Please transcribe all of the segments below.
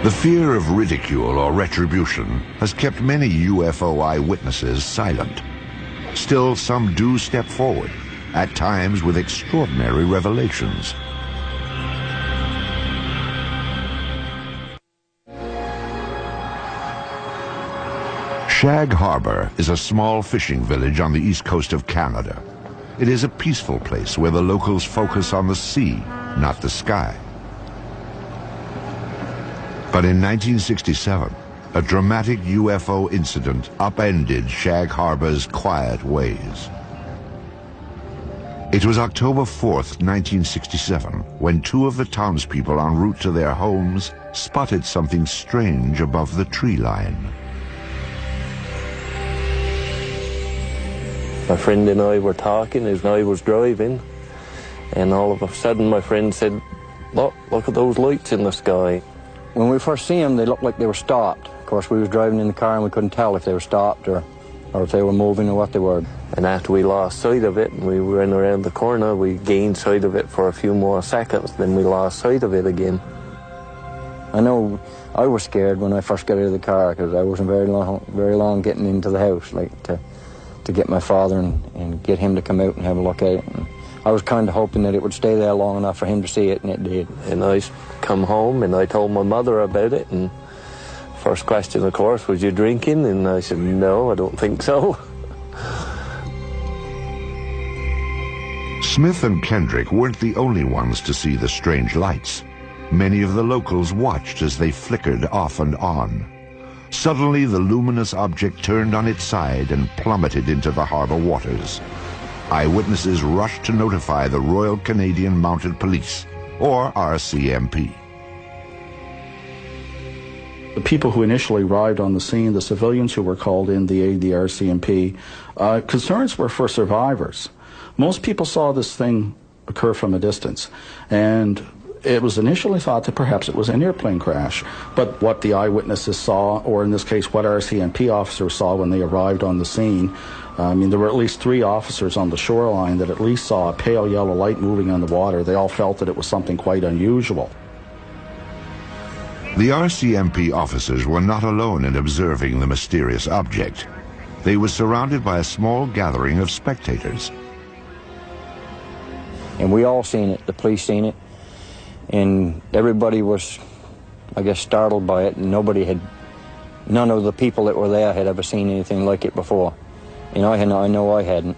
The fear of ridicule or retribution has kept many UFO eyewitnesses silent. Still, some do step forward, at times with extraordinary revelations. Shag Harbor is a small fishing village on the east coast of Canada. It is a peaceful place where the locals focus on the sea, not the sky. But in 1967, a dramatic UFO incident upended Shag Harbor's quiet ways. It was October 4th, 1967, when two of the townspeople en route to their homes spotted something strange above the tree line. My friend and I were talking as I was driving, and all of a sudden my friend said, look at those lights in the sky. When we first seen them, they looked like they were stopped. Of course, we was driving in the car and we couldn't tell if they were stopped or if they were moving or what they were. And after we lost sight of it and we ran around the corner, we gained sight of it for a few more seconds, then we lost sight of it again. I know I was scared when I first got out of the car because I wasn't very long getting into the house, like to get my father and get him to come out and have a look at it. And I was kind of hoping that it would stay there long enough for him to see it, and it did. And I come home and I told my mother about it, and first question, of course, was you drinking? And I said, no, I don't think so. Smith and Kendrick weren't the only ones to see the strange lights. Many of the locals watched as they flickered off and on. Suddenly, the luminous object turned on its side and plummeted into the harbor waters. Eyewitnesses rushed to notify the Royal Canadian Mounted Police, or RCMP. The people who initially arrived on the scene, the civilians who were called in to aid the RCMP, concerns were for survivors. Most people saw this thing occur from a distance, and it was initially thought that perhaps it was an airplane crash. But what the eyewitnesses saw, or in this case what RCMP officers saw when they arrived on the scene, there were at least 3 officers on the shoreline that at least saw a pale yellow light moving on the water. They all felt that it was something quite unusual. The RCMP officers were not alone in observing the mysterious object. They were surrounded by a small gathering of spectators. And we all seen it, the police seen it, and everybody was, I guess, startled by it, and none of the people that were there had ever seen anything like it before. And I know I hadn't.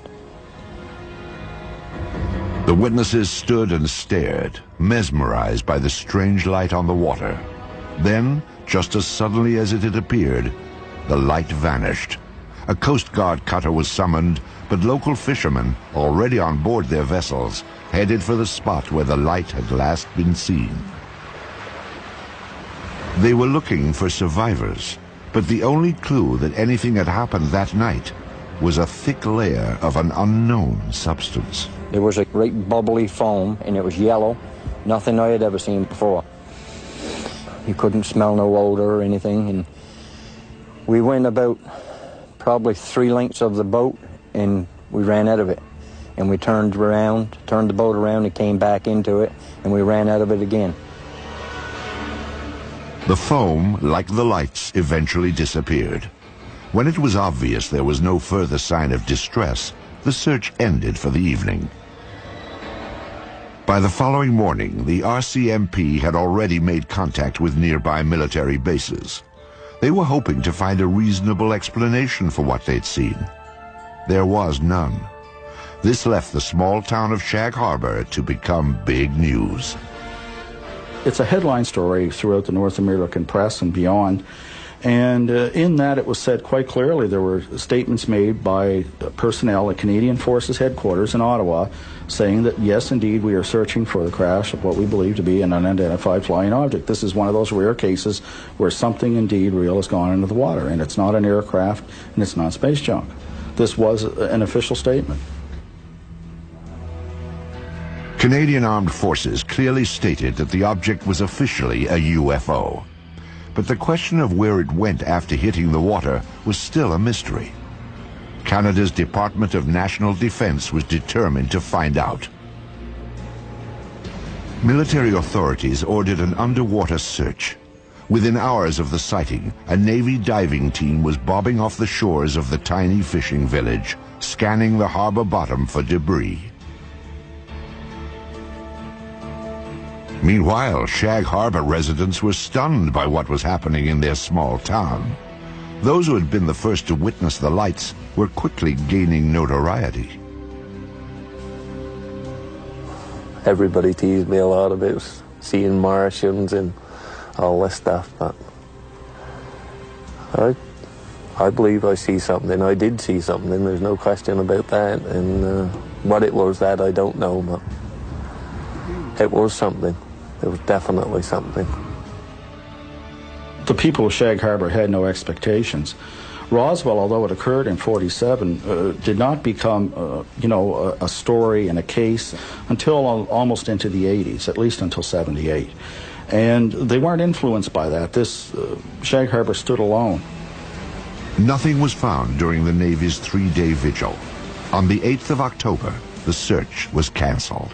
The witnesses stood and stared, mesmerized by the strange light on the water. Then, just as suddenly as it had appeared, the light vanished. A Coast Guard cutter was summoned, but local fishermen, already on board their vessels, headed for the spot where the light had last been seen. They were looking for survivors, but the only clue that anything had happened that night was a thick layer of an unknown substance. There was a great bubbly foam, and it was yellow, nothing I had ever seen before. You couldn't smell no odor or anything, and we went about probably 3 lengths of the boat, and we ran out of it. And we turned the boat around and came back into it, and we ran out of it again. The foam, like the lights, eventually disappeared. When it was obvious there was no further sign of distress, the search ended for the evening. By the following morning, the RCMP had already made contact with nearby military bases. They were hoping to find a reasonable explanation for what they'd seen. There was none. This left the small town of Shag Harbor to become big news. It's a headline story throughout the North American press and beyond. And in that it was said quite clearly, there were statements made by personnel at Canadian Forces headquarters in Ottawa saying that, yes, indeed, we are searching for the crash of what we believe to be an unidentified flying object. This is one of those rare cases where something indeed real has gone into the water, and it's not an aircraft and it's not space junk. This was an official statement. Canadian Armed Forces clearly stated that the object was officially a UFO. But the question of where it went after hitting the water was still a mystery. Canada's Department of National Defence was determined to find out. Military authorities ordered an underwater search. Within hours of the sighting, a Navy diving team was bobbing off the shores of the tiny fishing village, scanning the harbor bottom for debris. Meanwhile, Shag Harbor residents were stunned by what was happening in their small town. Those who had been the first to witness the lights were quickly gaining notoriety. Everybody teased me a lot about seeing Martians and all this stuff, but I believe I see something. I did see something, there's no question about that. And what it was, that I don't know, but it was something. It was definitely something. The people of Shag Harbor had no expectations. Roswell, although it occurred in '47, did not become, a story and a case until almost into the '80s, at least until '78. And they weren't influenced by that. Shag Harbor stood alone. Nothing was found during the Navy's 3-day vigil. On the 8th of October, the search was canceled.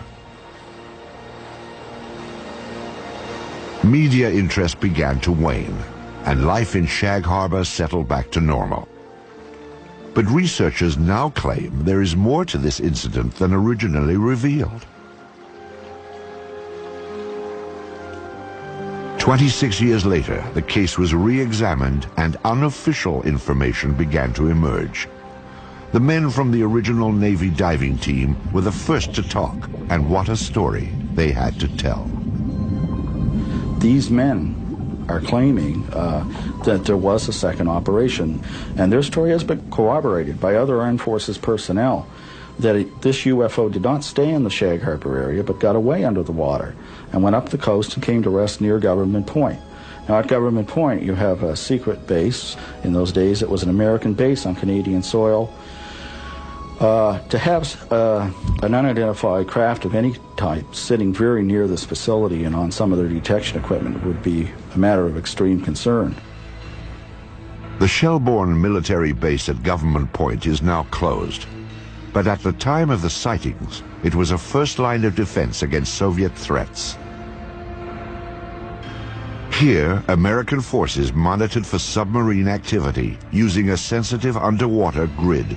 Media interest began to wane, and life in Shag Harbor settled back to normal. But researchers now claim there is more to this incident than originally revealed. 26 years later, the case was re-examined and unofficial information began to emerge. The men from the original Navy diving team were the first to talk, and what a story they had to tell. These men are claiming that there was a second operation, and their story has been corroborated by other Armed Forces personnel, that this UFO did not stay in the Shag Harbor area, but got away under the water and went up the coast and came to rest near Government Point. Now, at Government Point, you have a secret base. In those days, it was an American base on Canadian soil. To have an unidentified craft of any type sitting very near this facility and on some of their detection equipment would be a matter of extreme concern. The Shelbourne military base at Government Point is now closed, but at the time of the sightings, it was a first line of defense against Soviet threats. Here, American forces monitored for submarine activity using a sensitive underwater grid.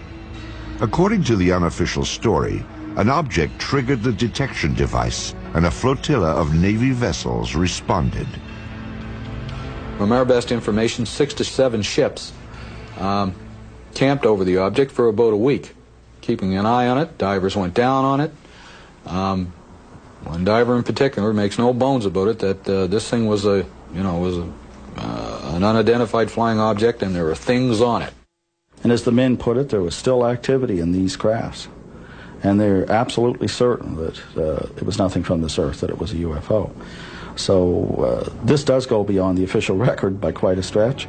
According to the unofficial story, an object triggered the detection device, and a flotilla of Navy vessels responded. From our best information, 6 to 7 ships camped over the object for about a week, keeping an eye on it. Divers went down on it. One diver in particular makes no bones about it that this thing was an unidentified flying object, and there were things on it. And as the men put it, there was still activity in these crafts. And they're absolutely certain that it was nothing from this earth, that it was a UFO. So this does go beyond the official record by quite a stretch.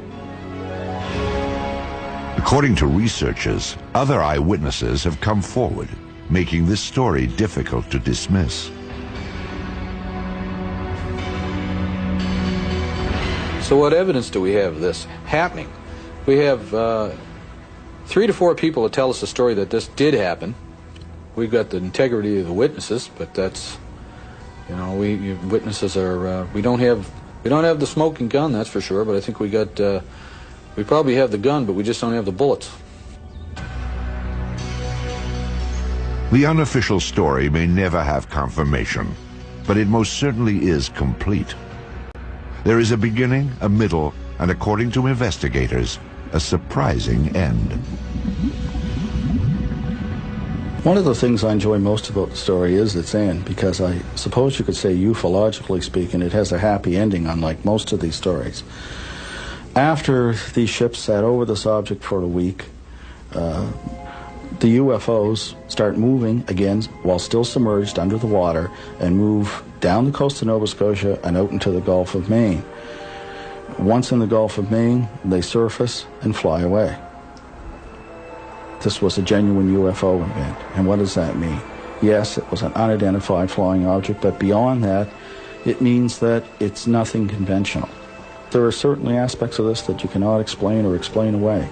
According to researchers, other eyewitnesses have come forward, making this story difficult to dismiss. So what evidence do we have of this happening? We have 3 to 4 people that tell us the story that this did happen. We've got the integrity of the witnesses, but that's, witnesses are, we don't have the smoking gun, that's for sure, but I think we probably have the gun, but we just don't have the bullets. The unofficial story may never have confirmation, but it most certainly is complete. There is a beginning, a middle, and according to investigators, a surprising end. One of the things I enjoy most about the story is its end, because I suppose you could say, ufologically speaking, it has a happy ending, unlike most of these stories. After these ships sat over this object for a week, the UFOs start moving again while still submerged under the water and move down the coast of Nova Scotia and out into the Gulf of Maine. Once in the Gulf of Maine, they surface and fly away. This was a genuine UFO event. And what does that mean? Yes, it was an unidentified flying object, but beyond that, it means that it's nothing conventional. There are certainly aspects of this that you cannot explain or explain away.